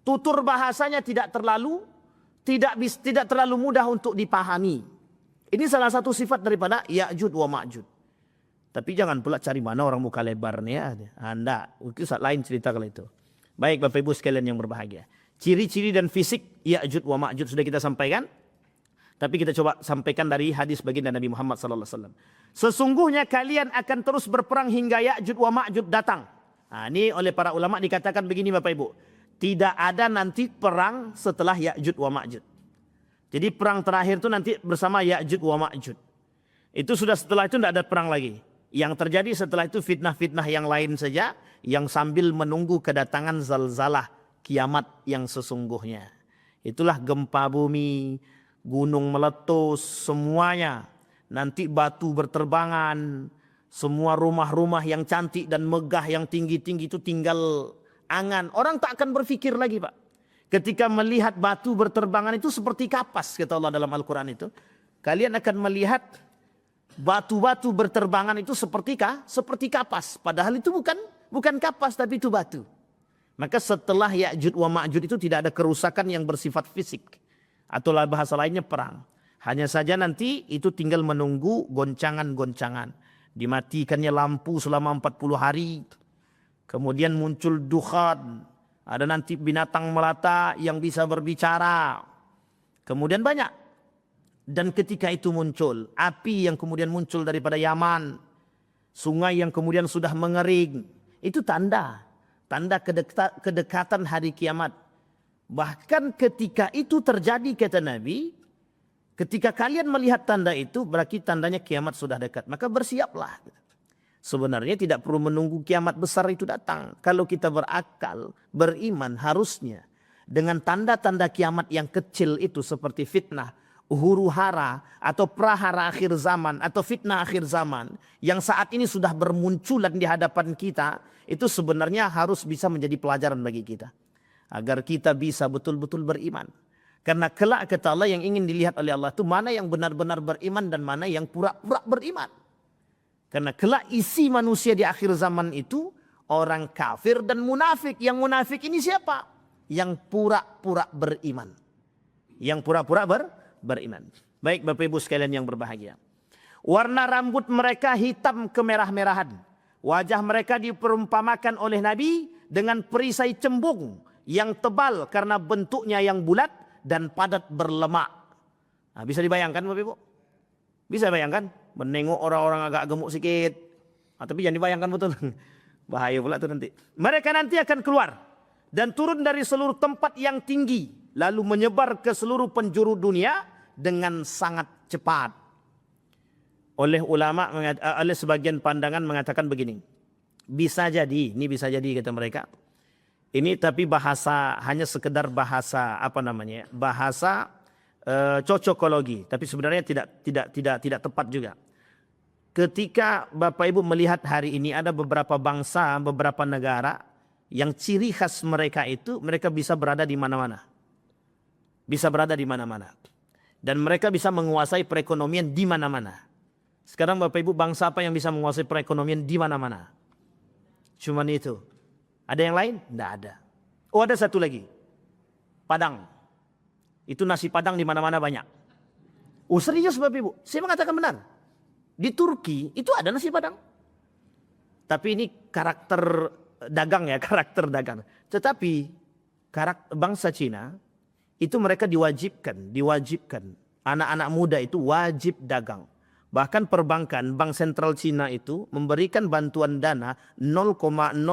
Tutur bahasanya tidak terlalu mudah untuk dipahami. Ini salah satu sifat daripada Ya'jud wa Ma'jud. Tapi jangan pula cari mana orang muka lebar nih ya. Anda, itu lain cerita kalau itu. Baik Bapak Ibu sekalian yang berbahagia. Ciri-ciri dan fisik Ya'jud wa Ma'jud sudah kita sampaikan. Tapi kita coba sampaikan dari hadis baginda Nabi Muhammad SAW. Sesungguhnya kalian akan terus berperang hingga Ya'jud wa Ma'jud datang. Nah, ini oleh para ulama dikatakan begini Bapak Ibu. Tidak ada nanti perang setelah Ya'jud wa Ma'jud. Jadi perang terakhir itu nanti bersama Ya'jud wa Ma'jud. Itu sudah setelah itu tidak ada perang lagi. Yang terjadi setelah itu fitnah-fitnah yang lain saja. Yang sambil menunggu kedatangan zalzalah kiamat yang sesungguhnya. Itulah gempa bumi, gunung meletus, semuanya. Nanti batu berterbangan. Semua rumah-rumah yang cantik dan megah yang tinggi-tinggi itu tinggal angan. Orang tak akan berpikir lagi Pak. Ketika melihat batu berterbangan itu seperti kapas. Kata Allah dalam Al-Quran itu. Kalian akan melihat batu-batu berterbangan itu seperti kapas. Padahal itu Bukan kapas tapi itu batu. Maka setelah Ya'juj wa Ma'juj itu tidak ada kerusakan yang bersifat fisik. Atau bahasa lainnya perang. Hanya saja nanti itu tinggal menunggu goncangan-goncangan. Dimatikannya lampu selama 40 hari. Kemudian muncul dukhan. Ada nanti binatang melata yang bisa berbicara. Kemudian banyak. Dan ketika itu muncul api yang kemudian muncul daripada Yaman. Sungai yang kemudian sudah mengering. Itu tanda. Tanda kedekatan hari kiamat. Bahkan ketika itu terjadi kata Nabi. Ketika kalian melihat tanda itu berarti tandanya kiamat sudah dekat. Maka bersiaplah. Sebenarnya tidak perlu menunggu kiamat besar itu datang. Kalau kita berakal, beriman harusnya. Dengan tanda-tanda kiamat yang kecil itu seperti fitnah, huru hara atau prahara akhir zaman atau fitnah akhir zaman. Yang saat ini sudah bermunculan di hadapan kita. Itu sebenarnya harus bisa menjadi pelajaran bagi kita. Agar kita bisa betul-betul beriman. Karena kelak kata Allah yang ingin dilihat oleh Allah itu mana yang benar-benar beriman dan mana yang pura-pura beriman. Karena kelak isi manusia di akhir zaman itu orang kafir dan munafik. Yang munafik ini siapa? Yang pura-pura beriman. Yang pura-pura beriman. Baik Bapak Ibu sekalian yang berbahagia. Warna rambut mereka hitam kemerah-merahan. Wajah mereka diperumpamakan oleh Nabi dengan perisai cembung yang tebal karena bentuknya yang bulat dan padat berlemak. Nah, bisa dibayangkan Bapak Ibu? Bisa bayangkan? Menengok orang-orang agak gemuk sikit. Tapi jangan dibayangkan betul. Bahaya pula itu nanti. Mereka nanti akan keluar. Dan turun dari seluruh tempat yang tinggi. Lalu menyebar ke seluruh penjuru dunia dengan sangat cepat. Oleh ulama, oleh sebagian pandangan mengatakan begini. Bisa jadi, ini bisa jadi kata mereka. Ini tapi bahasa hanya sekedar bahasa apa namanya? Bahasa cocokologi, tapi sebenarnya tidak tepat juga. Ketika Bapak Ibu melihat hari ini ada beberapa bangsa, beberapa negara yang ciri khas mereka itu mereka bisa berada di mana-mana. Bisa berada di mana-mana. Dan mereka bisa menguasai perekonomian di mana-mana. Sekarang Bapak Ibu bangsa apa yang bisa menguasai perekonomian di mana-mana? Cuman itu. Ada yang lain? Tidak ada. Oh ada satu lagi. Padang. Itu nasi padang di mana-mana banyak. Oh serius Bapak Ibu? Saya mengatakan benar. Di Turki itu ada nasi padang. Tapi ini karakter dagang ya, karakter dagang. Tetapi bangsa Cina itu mereka diwajibkan. Anak-anak muda itu wajib dagang. Bahkan perbankan, Bank Sentral Cina itu memberikan bantuan dana 0,0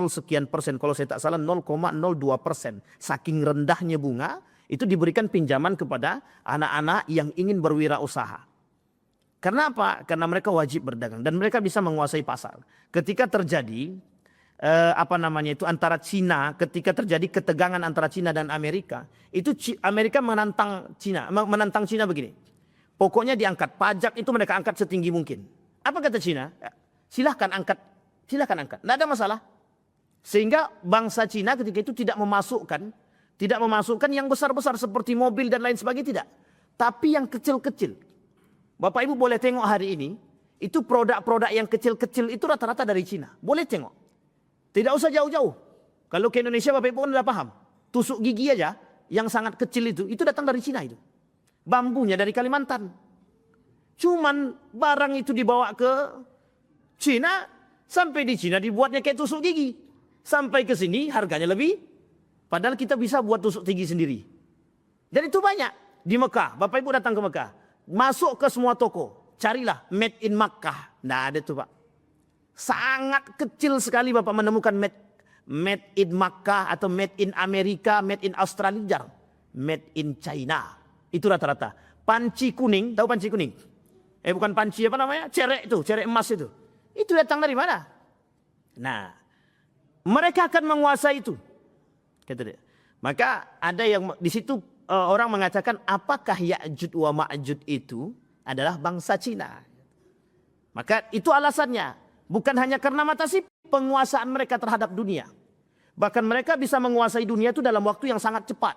sekian persen. Kalau saya tak salah 0,02%. Saking rendahnya bunga, itu diberikan pinjaman kepada anak-anak yang ingin berwirausaha. Karena apa? Karena mereka wajib berdagang dan mereka bisa menguasai pasar. Ketika terjadi antara Cina, ketika terjadi ketegangan antara Cina dan Amerika, itu Amerika menantang Cina begini. Pokoknya diangkat pajak itu mereka angkat setinggi mungkin. Apa kata Cina? Silahkan angkat. Tidak ada masalah. Sehingga bangsa Cina ketika itu tidak memasukkan yang besar-besar seperti mobil dan lain sebagainya, tidak. Tapi yang kecil-kecil. Bapak Ibu boleh tengok hari ini, itu produk-produk yang kecil-kecil itu rata-rata dari Cina. Boleh tengok. Tidak usah jauh-jauh. Kalau ke Indonesia Bapak Ibu kan sudah paham. Tusuk gigi aja yang sangat kecil itu datang dari Cina itu. Bambunya dari Kalimantan. Cuman barang itu dibawa ke Cina, sampai di Cina dibuatnya kayak tusuk gigi. Sampai ke sini harganya lebih, padahal kita bisa buat tusuk gigi sendiri. Dan itu banyak di Mekah. Bapak Ibu datang ke Mekah, masuk ke semua toko, carilah made in Makkah. Nggak ada tuh Pak. Sangat kecil sekali Bapak menemukan made in Makkah atau made in Amerika, made in Australia, jarang. Made in China. Itu rata-rata. Panci kuning, tahu panci kuning? Bukan panci apa namanya? Cerek itu, cerek emas itu. Itu datang dari mana? Nah, mereka akan menguasai itu. Kata dia. Maka ada yang di situ orang mengatakan apakah Ya'juj wa Ma'juj itu adalah bangsa Cina. Maka itu alasannya. Bukan hanya karena mata sipil penguasaan mereka terhadap dunia. Bahkan mereka bisa menguasai dunia itu dalam waktu yang sangat cepat.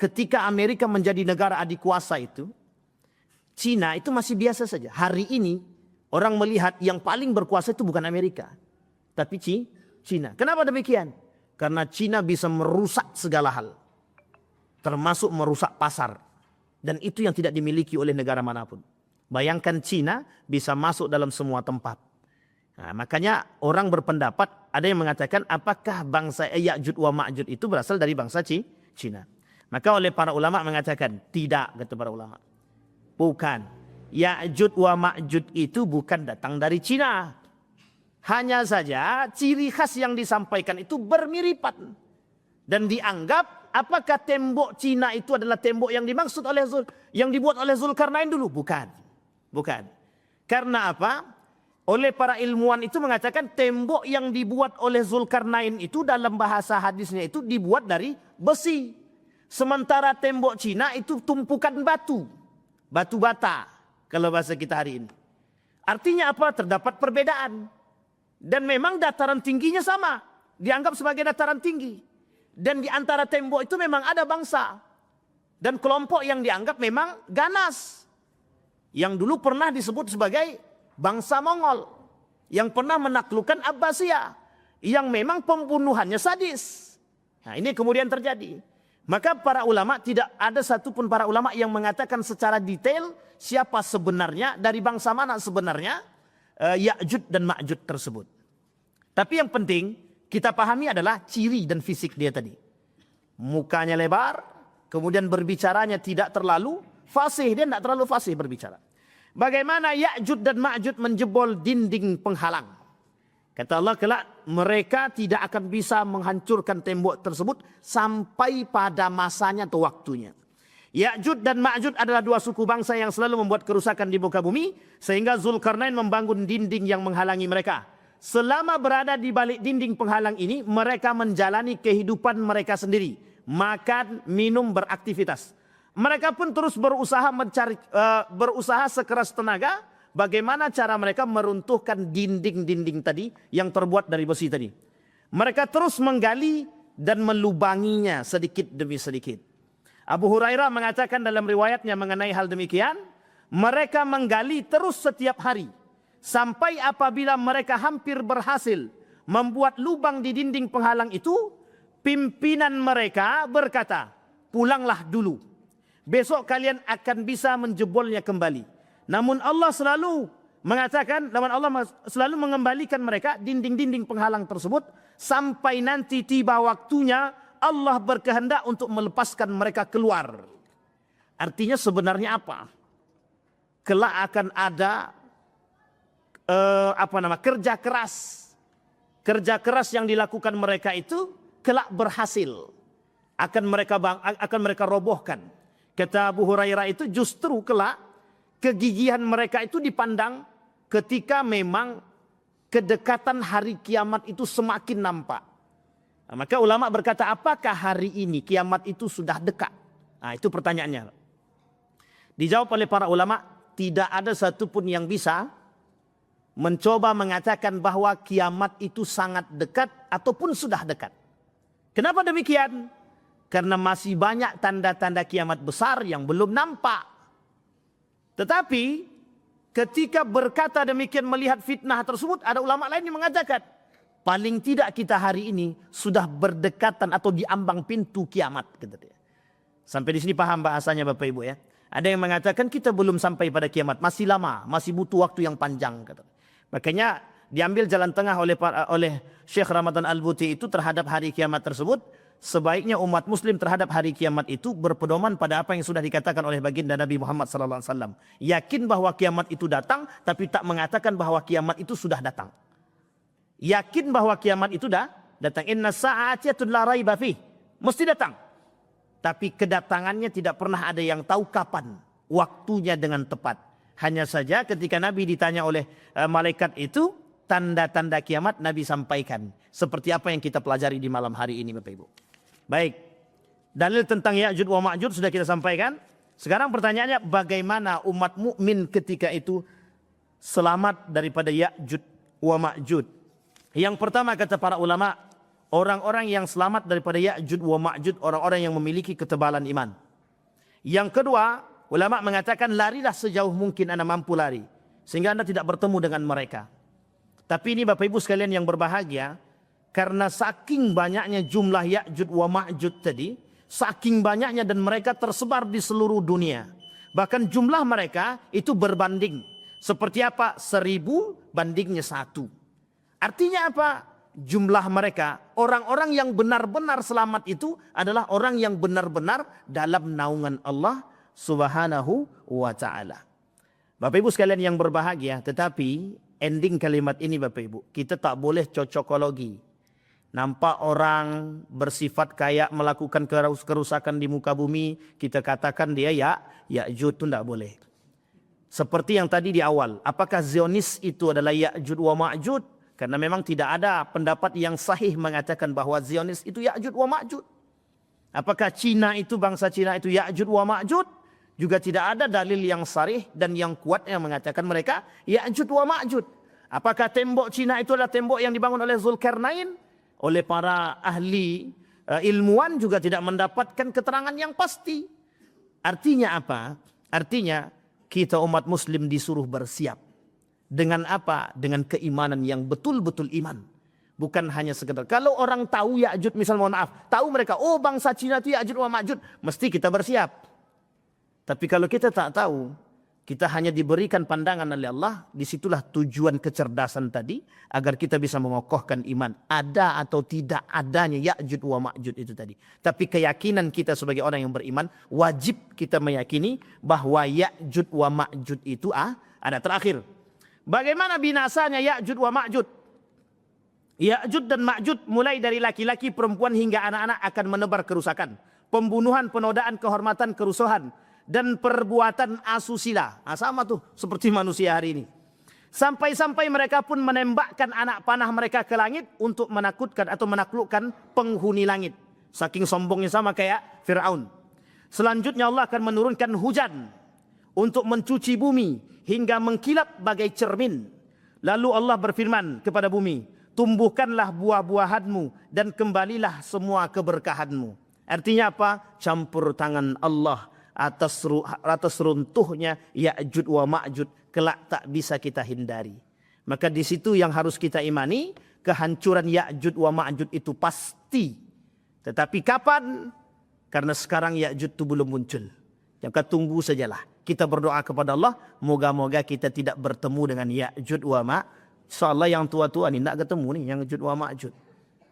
Ketika Amerika menjadi negara adik kuasa itu, Cina itu masih biasa saja. Hari ini orang melihat yang paling berkuasa itu bukan Amerika, tapi Cina. Kenapa demikian? Karena Cina bisa merusak segala hal, termasuk merusak pasar. Dan itu yang tidak dimiliki oleh negara manapun. Bayangkan Cina bisa masuk dalam semua tempat. Nah, makanya orang berpendapat, ada yang mengatakan apakah bangsa Ya'juj wa Ma'juj itu berasal dari bangsa Cina. Maka oleh para ulama mengatakan tidak, kata para ulama. Bukan. Ya'juj wa Ma'juj itu bukan datang dari Cina. Hanya saja ciri khas yang disampaikan itu bermiripan. Dan dianggap apakah tembok Cina itu adalah tembok yang dimaksud oleh yang dibuat oleh Zulkarnain dulu? Bukan. Bukan. Karena apa? Oleh para ilmuwan itu mengatakan tembok yang dibuat oleh Zulkarnain itu dalam bahasa hadisnya itu dibuat dari besi. Sementara tembok Cina itu tumpukan batu. Batu bata kalau bahasa kita hari ini. Artinya apa? Terdapat perbedaan. Dan memang dataran tingginya sama. Dianggap sebagai dataran tinggi. Dan di antara tembok itu memang ada bangsa. Dan kelompok yang dianggap memang ganas. Yang dulu pernah disebut sebagai bangsa Mongol. Yang pernah menaklukkan Abbasiyah. Yang memang pembunuhannya sadis. Nah, ini kemudian terjadi. Maka para ulama, tidak ada satupun para ulama yang mengatakan secara detail siapa sebenarnya, dari bangsa mana sebenarnya Ya'juj dan Ma'juj tersebut. Tapi yang penting kita pahami adalah ciri dan fisik dia tadi. Mukanya lebar, kemudian berbicaranya tidak terlalu fasih, dia tidak terlalu fasih berbicara. Bagaimana Ya'juj dan Ma'juj menjebol dinding penghalang? Kata Allah, kelak mereka tidak akan bisa menghancurkan tembok tersebut sampai pada masanya atau waktunya. Ya'juj dan Ma'juj adalah dua suku bangsa yang selalu membuat kerusakan di muka bumi, sehingga Zulkarnain membangun dinding yang menghalangi mereka. Selama berada di balik dinding penghalang ini, mereka menjalani kehidupan mereka sendiri. Makan, minum, beraktivitas. Mereka pun terus berusaha berusaha sekeras tenaga. Bagaimana cara mereka meruntuhkan dinding-dinding tadi yang terbuat dari besi tadi. Mereka terus menggali dan melubanginya sedikit demi sedikit. Abu Hurairah mengatakan dalam riwayatnya mengenai hal demikian, mereka menggali terus setiap hari. Sampai apabila mereka hampir berhasil membuat lubang di dinding penghalang itu, pimpinan mereka berkata, pulanglah dulu. Besok kalian akan bisa menjebolnya kembali. Namun Allah selalu mengatakan, namun Allah selalu mengembalikan mereka dinding-dinding penghalang tersebut sampai nanti tiba waktunya Allah berkehendak untuk melepaskan mereka keluar. Artinya sebenarnya apa? Kelak akan ada kerja keras. Kerja keras yang dilakukan mereka itu kelak berhasil. Akan mereka robohkan. Kata Abu Hurairah itu justru kelak kegigihan mereka itu dipandang ketika memang kedekatan hari kiamat itu semakin nampak. Nah, maka ulama berkata, apakah hari ini kiamat itu sudah dekat? Nah, itu pertanyaannya. Dijawab oleh para ulama, tidak ada satupun yang bisa mencoba mengatakan bahwa kiamat itu sangat dekat ataupun sudah dekat. Kenapa demikian? Karena masih banyak tanda-tanda kiamat besar yang belum nampak. Tetapi ketika berkata demikian melihat fitnah tersebut, ada ulama lain yang mengatakan, paling tidak kita hari ini sudah berdekatan atau diambang pintu kiamat. Sampai di sini paham bahasanya Bapak Ibu ya. Ada yang mengatakan kita belum sampai pada kiamat, masih lama, masih butuh waktu yang panjang. Makanya diambil jalan tengah oleh Syekh Ramadan Al-Buti itu terhadap hari kiamat tersebut. Sebaiknya umat muslim terhadap hari kiamat itu berpedoman pada apa yang sudah dikatakan oleh baginda Nabi Muhammad SAW. Yakin bahwa kiamat itu datang, tapi tak mengatakan bahwa kiamat itu sudah datang. Yakin bahwa kiamat itu dah datang. Inna sa'atiyatun la raiba fih. Mesti datang. Tapi kedatangannya tidak pernah ada yang tahu kapan waktunya dengan tepat. Hanya saja ketika Nabi ditanya oleh malaikat itu, tanda-tanda kiamat Nabi sampaikan. Seperti apa yang kita pelajari di malam hari ini Bapak Ibu. Baik, dalil tentang Ya'juj wa Ma'juj sudah kita sampaikan. Sekarang pertanyaannya, bagaimana umat mukmin ketika itu selamat daripada Ya'juj wa Ma'juj? Yang pertama kata para ulama, orang-orang yang selamat daripada Ya'juj wa Ma'juj, orang-orang yang memiliki ketebalan iman. Yang kedua, ulama mengatakan larilah sejauh mungkin Anda mampu lari, sehingga Anda tidak bertemu dengan mereka. Tapi ini Bapak Ibu sekalian yang berbahagia, Karena saking banyaknya jumlah Ya'juj wa Ma'juj tadi, saking banyaknya dan mereka tersebar di seluruh dunia. Bahkan jumlah mereka itu berbanding. Seperti apa? 1000 bandingnya 1. Artinya apa? Jumlah mereka, orang-orang yang benar-benar selamat itu adalah orang yang benar-benar dalam naungan Allah Subhanahu wa ta'ala. Bapak Ibu sekalian yang berbahagia, tetapi ending kalimat ini Bapak Ibu, kita tak boleh cocokologi. Nampak orang bersifat kayak melakukan kerusakan di muka bumi, kita katakan dia Ya'juj, itu tidak boleh. Seperti yang tadi di awal, apakah Zionis itu adalah Ya'juj wa Ma'juj? Karena memang tidak ada pendapat yang sahih mengatakan bahwa Zionis itu Ya'juj wa Ma'juj. Apakah Cina itu, bangsa Cina itu Ya'juj wa Ma'juj? Juga tidak ada dalil yang sharih dan yang kuat yang mengatakan mereka Ya'juj wa Ma'juj. Apakah tembok Cina itu adalah tembok yang dibangun oleh Zulkarnain? Oleh para ahli ilmuwan juga tidak mendapatkan keterangan yang pasti. Artinya apa? Artinya kita umat muslim disuruh bersiap. Dengan apa? Dengan keimanan yang betul-betul iman. Bukan hanya sekedar. Kalau orang tahu Ya'juj, misal mohon maaf, tahu mereka, oh bangsa Cina itu Ya'juj wa Ma'juj, mesti kita bersiap. Tapi kalau kita tak tahu, kita hanya diberikan pandangan oleh Allah, disitulah tujuan kecerdasan tadi, agar kita bisa mengokohkan iman. Ada atau tidak adanya Ya'juj wa Ma'juj itu tadi. Tapi keyakinan kita sebagai orang yang beriman, wajib kita meyakini bahwa Ya'juj wa Ma'juj itu ada. Terakhir, bagaimana binasanya Ya'juj wa Ma'juj? Ya'juj dan Ma'juj mulai dari laki-laki, perempuan hingga anak-anak akan menebar kerusakan. Pembunuhan, penodaan kehormatan, kerusuhan. Dan perbuatan asusila. Sama tuh seperti manusia hari ini. Sampai-sampai mereka pun menembakkan anak panah mereka ke langit untuk menakutkan atau menaklukkan penghuni langit. Saking sombongnya sama kayak Fir'aun. Selanjutnya Allah akan menurunkan hujan untuk mencuci bumi hingga mengkilap bagai cermin. Lalu Allah berfirman kepada bumi, tumbuhkanlah buah-buahanmu dan kembalilah semua keberkahanmu. Artinya apa? Campur tangan Allah atas runtuhnya Ya'juj wa Ma'juj kelak tak bisa kita hindari. Maka di situ yang harus kita imani, kehancuran Ya'juj wa Ma'juj itu pasti. Tetapi kapan? Karena sekarang Ya'juj itu belum muncul. Maka tunggu sajalah. Kita berdoa kepada Allah, moga-moga kita tidak bertemu dengan Ya'juj wa Ma'juj. Insyaallah yang tua-tua ni tak ketemu ni Ya'juj wa Ma'juj.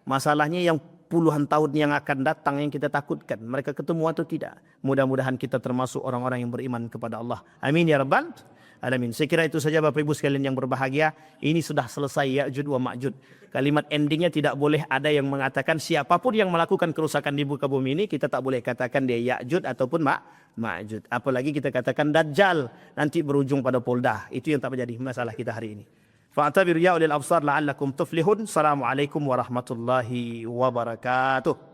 Masalahnya yang puluhan tahun yang akan datang yang kita takutkan. Mereka ketemu atau tidak. Mudah-mudahan kita termasuk orang-orang yang beriman kepada Allah. Amin ya rabbal alamin. Saya kira itu saja Bapak Ibu sekalian yang berbahagia. Ini sudah selesai Ya'juj wa Ma'juj. Kalimat endingnya tidak boleh ada yang mengatakan siapapun yang melakukan kerusakan di muka bumi ini, kita tak boleh katakan dia Ya'juj ataupun Ma'juj. Apalagi kita katakan Dajjal, nanti berujung pada polda. Itu yang tak menjadi masalah kita hari ini. Fa'tabiru ya ulil absar la'allakum tuflihun. Assalamualaikum warahmatullahi wabarakatuh.